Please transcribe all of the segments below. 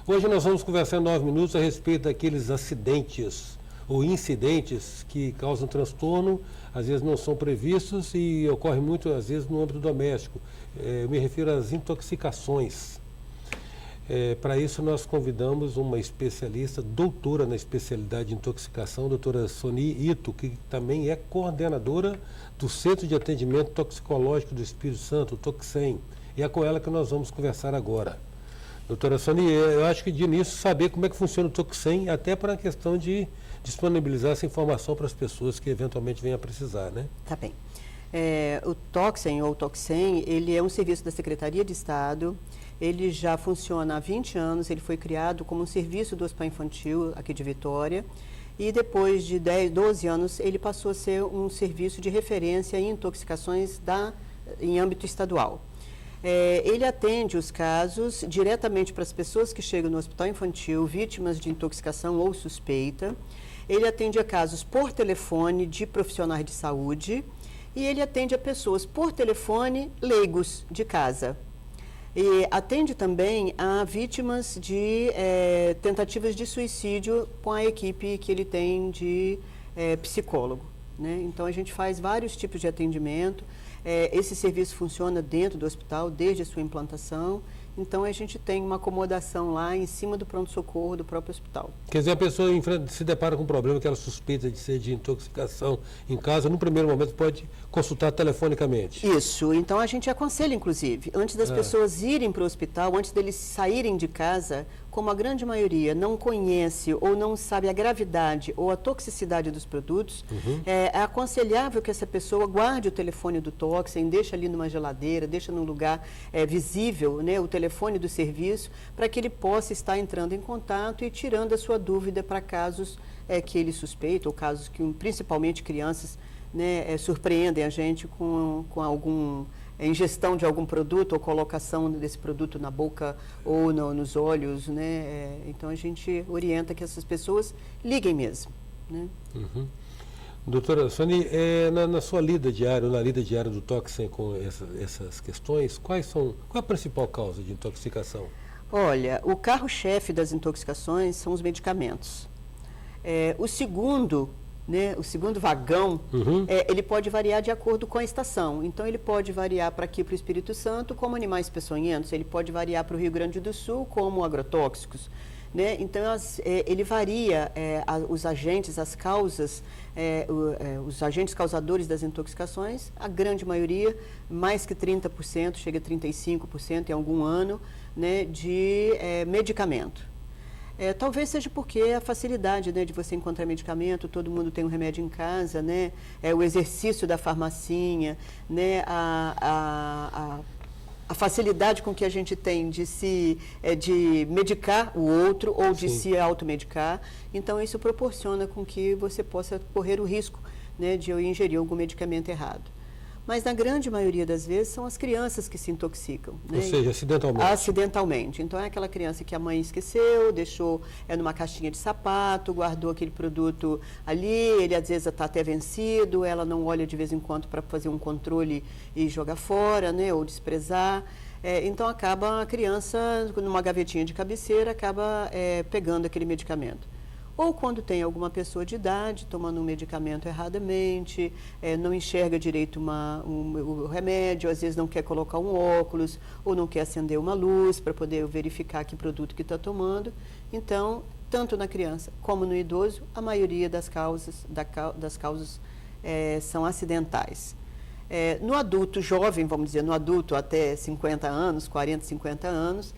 Hoje nós vamos conversar em 9 minutos a respeito daqueles acidentes ou incidentes que causam transtorno, às vezes não são previstos e ocorrem muito, às vezes, no âmbito doméstico. Eu me refiro às intoxicações. Para isso nós convidamos uma especialista, doutora na especialidade de intoxicação, doutora Soni Ito, que também é coordenadora do Centro de Atendimento Toxicológico do Espírito Santo, o Toxem. E é com ela que nós vamos conversar agora. Doutora Soni, eu acho que de início saber como é que funciona o Toxem, até para a questão de disponibilizar essa informação para as pessoas que eventualmente venham a precisar, né? Tá bem. O Toxem, ou Toxem, ele é um serviço da Secretaria de Estado. Ele já funciona há 20 anos, ele foi criado como um serviço do Hospital Infantil aqui de Vitória. E depois de 12 anos, ele passou a ser um serviço de referência em intoxicações em âmbito estadual. Ele atende os casos diretamente para as pessoas que chegam no Hospital Infantil, vítimas de intoxicação ou suspeita. Ele atende a casos por telefone de profissionais de saúde e ele atende a pessoas por telefone leigos de casa. E atende também a vítimas de tentativas de suicídio com a equipe que ele tem de psicólogo, né? Então, a gente faz vários tipos de atendimento. Esse serviço funciona dentro do hospital desde a sua implantação. Então, a gente tem uma acomodação lá em cima do pronto-socorro do próprio hospital. Quer dizer, a pessoa se depara com um problema que ela suspeita de ser de intoxicação em casa, no primeiro momento pode consultar telefonicamente. Isso. Então, a gente aconselha, inclusive, antes das pessoas irem para o hospital, antes deles saírem de casa, como a grande maioria não conhece ou não sabe a gravidade ou a toxicidade dos produtos, é aconselhável que essa pessoa guarde o telefone do Toxem, deixe ali numa geladeira, deixe num lugar visível, né, o telefone do serviço, para que ele possa estar entrando em contato e tirando a sua dúvida para casos que ele suspeita, ou casos que, principalmente crianças, né, surpreendem a gente com algum ingestão de algum produto ou colocação desse produto na boca ou nos olhos, né? Então a gente orienta que essas pessoas liguem mesmo, né? Doutora Soni, na sua lida diária, na lida diária do Toxem com essas questões, qual é a principal causa de intoxicação? Olha, o carro-chefe das intoxicações são os medicamentos. O segundo vagão, ele pode variar de acordo com a estação. Então, ele pode variar para aqui, para o Espírito Santo, como animais peçonhentos. Ele pode variar para o Rio Grande do Sul, como agrotóxicos, né? Então, ele varia os agentes, as causas, os agentes causadores das intoxicações, a grande maioria, mais que 30%, chega a 35% em algum ano, né, de medicamento. Talvez seja porque a facilidade, né, de você encontrar medicamento, todo mundo tem um remédio em casa, né, o exercício da farmacinha, né, a facilidade com que a gente tem de medicar o outro ou de se automedicar. Então, isso proporciona com que você possa correr o risco, né, de ingerir algum medicamento errado. Mas, na grande maioria das vezes, são as crianças que se intoxicam, né? Ou seja, acidentalmente. Acidentalmente. Então, é aquela criança que a mãe esqueceu, deixou numa caixinha de sapato, guardou aquele produto ali, ele às vezes está até vencido, ela não olha de vez em quando para fazer um controle e joga fora, né, ou desprezar. Então, acaba a criança, numa gavetinha de cabeceira, acaba pegando aquele medicamento. Ou quando tem alguma pessoa de idade tomando um medicamento erradamente, não enxerga direito o remédio, às vezes não quer colocar um óculos, ou não quer acender uma luz para poder verificar que produto que está tomando. Então, tanto na criança como no idoso, a maioria das causas são acidentais. No adulto jovem, vamos dizer, no adulto até 50 anos, 40, 50 anos,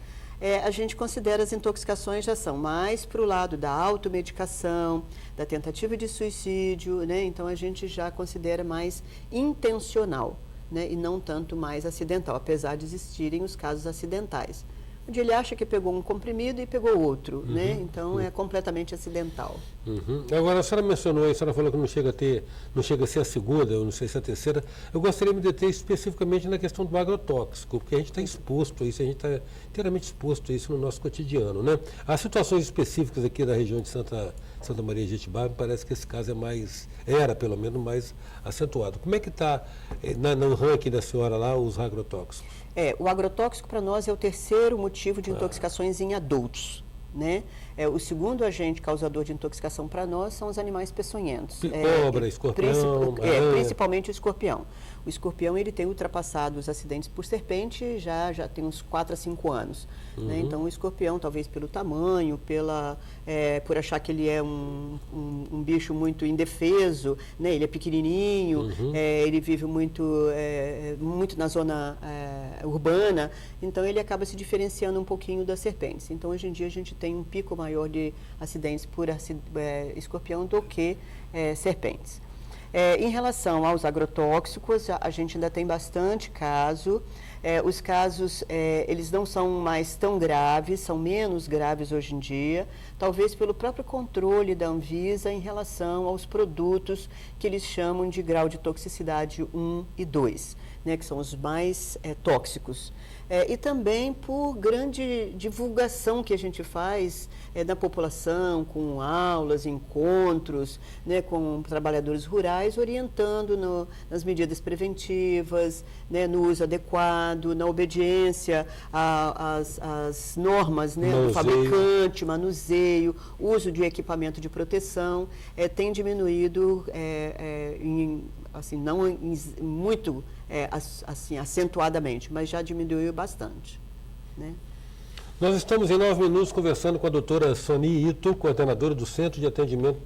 a gente considera as intoxicações já são mais para o lado da automedicação, da tentativa de suicídio, né? Então, a gente já considera mais intencional, né? E não tanto mais acidental, apesar de existirem os casos acidentais, onde ele acha que pegou um comprimido e pegou outro, né? Então, é completamente acidental. Agora, a senhora mencionou, a senhora falou que não chega a ser a segunda, eu não sei se é a terceira. Eu gostaria de me deter especificamente na questão do agrotóxico, porque a gente está exposto a isso, a gente está inteiramente exposto a isso no nosso cotidiano, né? Há situações específicas aqui da região de Santa Maria de Jetibá, me parece que esse caso era pelo menos mais acentuado. Como é que está no ranking da senhora lá os agrotóxicos? O agrotóxico para nós é o terceiro motivo de intoxicações em adultos. né? O segundo agente causador de intoxicação para nós são os animais peçonhentos. Cobra, escorpião, principalmente o escorpião. O escorpião ele tem ultrapassado os acidentes por serpente já tem uns 4 a 5 anos. Né? Então o escorpião, talvez pelo tamanho, por achar que ele é um bicho muito indefeso, né? Ele é pequenininho, ele vive muito na zona urbana, então ele acaba se diferenciando um pouquinho das serpentes. Então hoje em dia a gente tem um pico maior de acidentes por escorpião do que serpentes. Em relação aos agrotóxicos, a gente ainda tem bastante caso. Os casos, eles não são mais tão graves, são menos graves hoje em dia, talvez pelo próprio controle da Anvisa em relação aos produtos que eles chamam de grau de toxicidade 1 e 2, né, que são os mais tóxicos. E também por grande divulgação que a gente faz da população, com aulas, encontros, né, com trabalhadores rurais, orientando nas medidas preventivas, né, no uso adequado, na obediência às normas, né, do fabricante, manuseio, uso de equipamento de proteção, tem diminuído, não muito acentuadamente, mas já diminuiu bastante. Né? Nós estamos em 9 minutos conversando com a doutora Soni Ito, coordenadora do Centro de Atendimento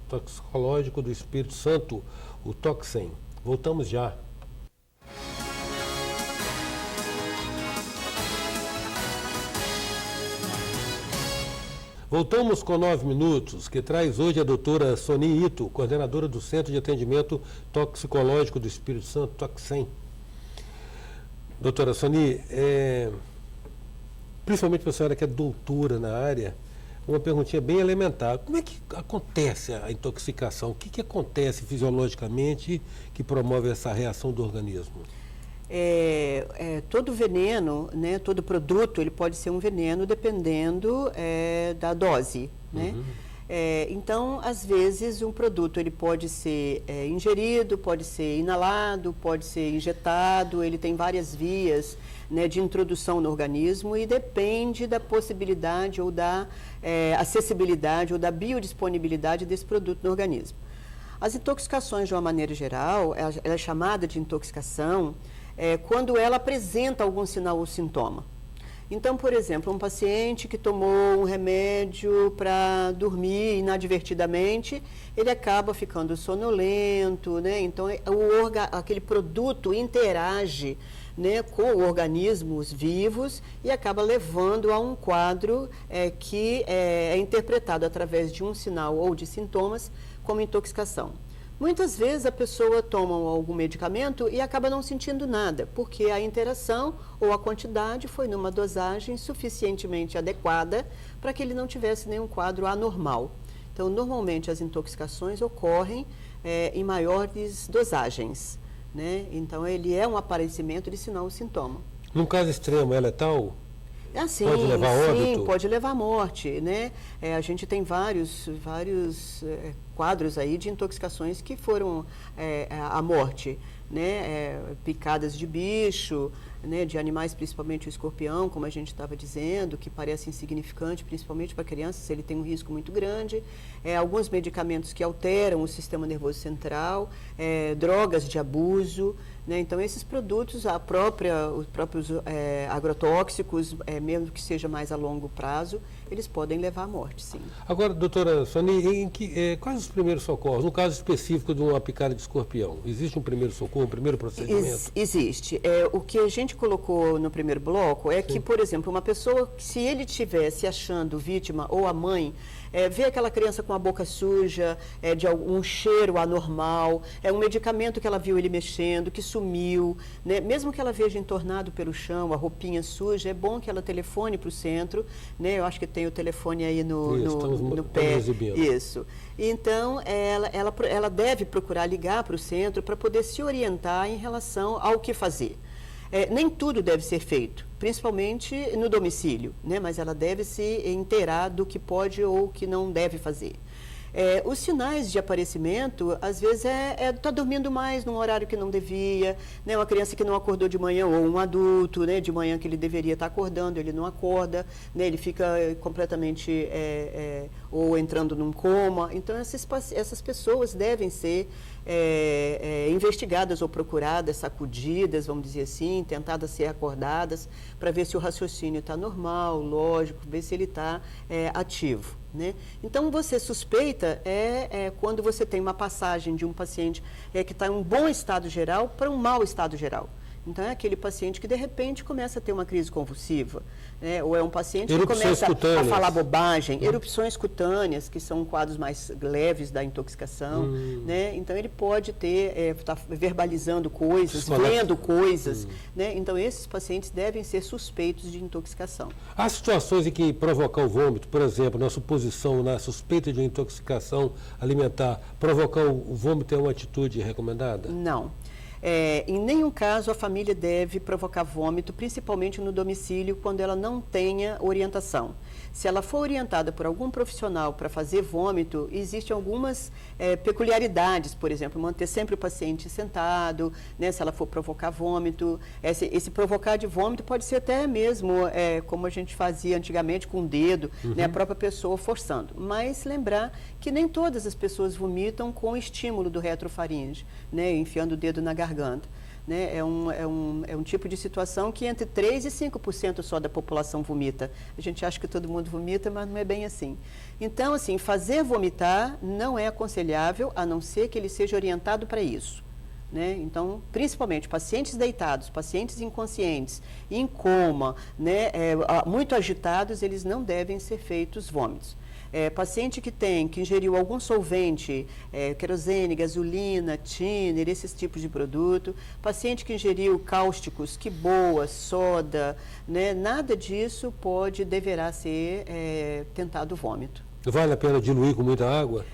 Toxicológico do Espírito Santo, o Toxem. Voltamos já. Voltamos com 9 minutos, que traz hoje a doutora Soni Ito, coordenadora do Centro de Atendimento Toxicológico do Espírito Santo, Toxem. Doutora Soni, principalmente para a senhora que é doutora na área, uma perguntinha bem elementar. Como é que acontece a intoxicação? O que acontece fisiologicamente que promove essa reação do organismo? Todo veneno, né, todo produto, ele pode ser um veneno dependendo da dose, né? Então, às vezes, um produto ele pode ser ingerido, pode ser inalado, pode ser injetado, ele tem várias vias, né, de introdução no organismo e depende da possibilidade ou da acessibilidade ou da biodisponibilidade desse produto no organismo. As intoxicações, de uma maneira geral, ela é chamada de intoxicação quando ela apresenta algum sinal ou sintoma. Então, por exemplo, um paciente que tomou um remédio para dormir inadvertidamente, ele acaba ficando sonolento, né? Então, aquele produto interage, né, com organismos vivos e acaba levando a um quadro que é interpretado através de um sinal ou de sintomas como intoxicação. Muitas vezes a pessoa toma algum medicamento e acaba não sentindo nada, porque a interação ou a quantidade foi numa dosagem suficientemente adequada para que ele não tivesse nenhum quadro anormal. Então, normalmente as intoxicações ocorrem em maiores dosagens, né? Então, ele é um aparecimento de sinal ou sintoma. Num caso extremo, é letal? Sim, pode levar a óbito? Sim, pode levar à morte, né? A gente tem vários quadros aí de intoxicações que foram à morte, né? Picadas de bicho, né? De animais, principalmente o escorpião, como a gente estava dizendo, que parece insignificante, principalmente para crianças, ele tem um risco muito grande. Alguns medicamentos que alteram o sistema nervoso central, drogas de abuso, né? Então, esses produtos, os próprios agrotóxicos, mesmo que seja mais a longo prazo, eles podem levar à morte, sim. Agora, doutora Soni, quais os primeiros socorros? No caso específico de uma picada de escorpião, existe um primeiro socorro, um primeiro procedimento? Existe. O que a gente colocou no primeiro bloco é que, por exemplo, uma pessoa, se ele estivesse achando vítima ou a mãe, vê aquela criança com a boca suja, de algum cheiro anormal, um medicamento que ela viu ele mexendo, que sumiu, né? Mesmo que ela veja entornado pelo chão, a roupinha suja, é bom que ela telefone para o centro, né? Eu acho que tem o telefone aí no pé. Isso. Então, ela deve procurar ligar para o centro para poder se orientar em relação ao que fazer. Nem tudo deve ser feito, principalmente no domicílio, né? Mas ela deve se inteirar do que pode ou que não deve fazer. Os sinais de aparecimento, às vezes, tá dormindo mais num horário que não devia, né? Uma criança que não acordou de manhã, ou um adulto, né? De manhã que ele deveria estar acordando, ele não acorda, né? Ele fica completamente, ou entrando num coma. Então, essas pessoas devem ser investigadas ou procuradas, sacudidas, vamos dizer assim, tentadas ser acordadas, para ver se o raciocínio está normal, lógico, ver se ele está ativo. Né? Então, você suspeita quando você tem uma passagem de um paciente que está em um bom estado geral para um mau estado geral. Então, é aquele paciente que, de repente, começa a ter uma crise convulsiva, né? Ou é um paciente que começa a falar bobagem, erupções cutâneas, que são quadros mais leves da intoxicação, né? Então, ele pode estar verbalizando coisas, vendo coisas, né? Então, esses pacientes devem ser suspeitos de intoxicação. Há situações em que provocar o vômito, por exemplo, na suposição, na suspeita de intoxicação alimentar, provocar o vômito é uma atitude recomendada? Não. Em nenhum caso a família deve provocar vômito, principalmente no domicílio, quando ela não tenha orientação. Se ela for orientada por algum profissional para fazer vômito, existem algumas peculiaridades, por exemplo, manter sempre o paciente sentado, né, se ela for provocar vômito. Esse provocar de vômito pode ser até mesmo como a gente fazia antigamente com o dedo, né, a própria pessoa forçando. Mas lembrar que nem todas as pessoas vomitam com estímulo do retrofaringe, né, enfiando o dedo na garganta. Né? É um tipo de situação que entre 3% e 5% só da população vomita. A gente acha que todo mundo vomita, mas não é bem assim. Então, assim, fazer vomitar não é aconselhável, a não ser que ele seja orientado para isso. Né? Então, principalmente pacientes deitados, pacientes inconscientes, em coma, né, muito agitados, eles não devem ser feitos vômitos. Paciente que ingeriu algum solvente, querosene, gasolina, thinner, esses tipos de produto, paciente que ingeriu cáusticos, quiboa, soda, né, nada disso deverá ser tentado vômito. Vale a pena diluir com muita água?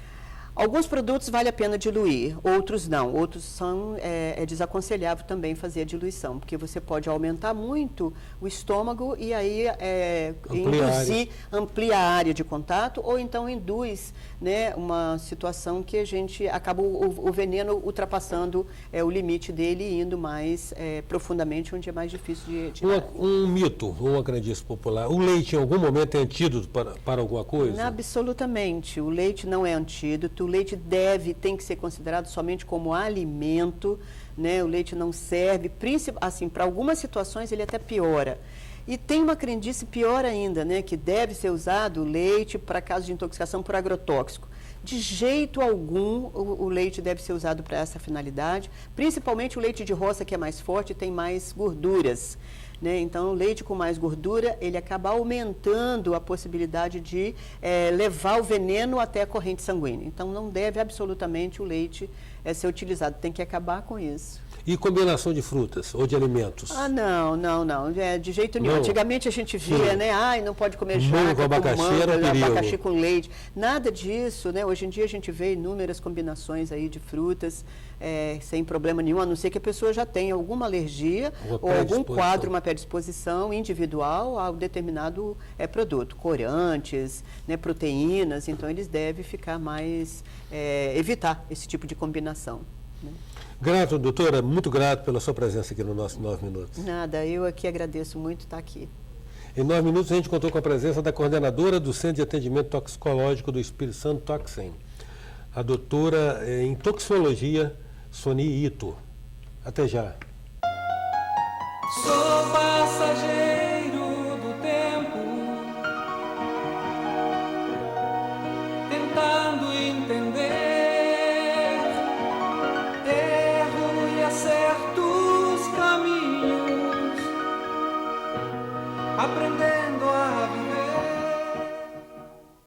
Alguns produtos vale a pena diluir, outros não. Outros é desaconselhável também fazer a diluição, porque você pode aumentar muito o estômago e aí ampliar a área de contato, ou então induz, né, uma situação que a gente acaba o veneno ultrapassando o limite dele e indo mais profundamente, onde é mais difícil de tirar. Um mito, uma crendice popular. O leite em algum momento é antídoto para alguma coisa? Absolutamente. O leite não é antídoto. O leite tem que ser considerado somente como alimento, né? O leite não serve, assim, para algumas situações ele até piora. E tem uma crendice pior ainda, né? Que deve ser usado o leite para casos de intoxicação por agrotóxico. De jeito algum o leite deve ser usado para essa finalidade, principalmente o leite de roça, que é mais forte e tem mais gorduras. Né? Então, o leite com mais gordura, ele acaba aumentando a possibilidade de levar o veneno até a corrente sanguínea. Então, não deve absolutamente o leite ser utilizado, tem que acabar com isso. E combinação de frutas ou de alimentos? Não. De jeito nenhum. Não. Antigamente a gente via, né? Não pode comer jaca com abacaxi, abacaxi com leite. Nada disso, né? Hoje em dia a gente vê inúmeras combinações aí de frutas sem problema nenhum, a não ser que a pessoa já tenha alguma alergia ou algum quadro, uma predisposição individual a um determinado produto. Corantes, né, proteínas, então eles devem ficar mais, evitar esse tipo de combinação. Né? Grato, doutora, muito grato pela sua presença aqui no nosso 9 Minutos. Nada, eu aqui agradeço muito estar aqui. Em 9 minutos a gente contou com a presença da coordenadora do Centro de Atendimento Toxicológico do Espírito Santo, Toxem, a doutora em Toxicologia, Soni Ito. Até já. Sou passageiro do tempo, tentando entender erro e acerto os caminhos, aprender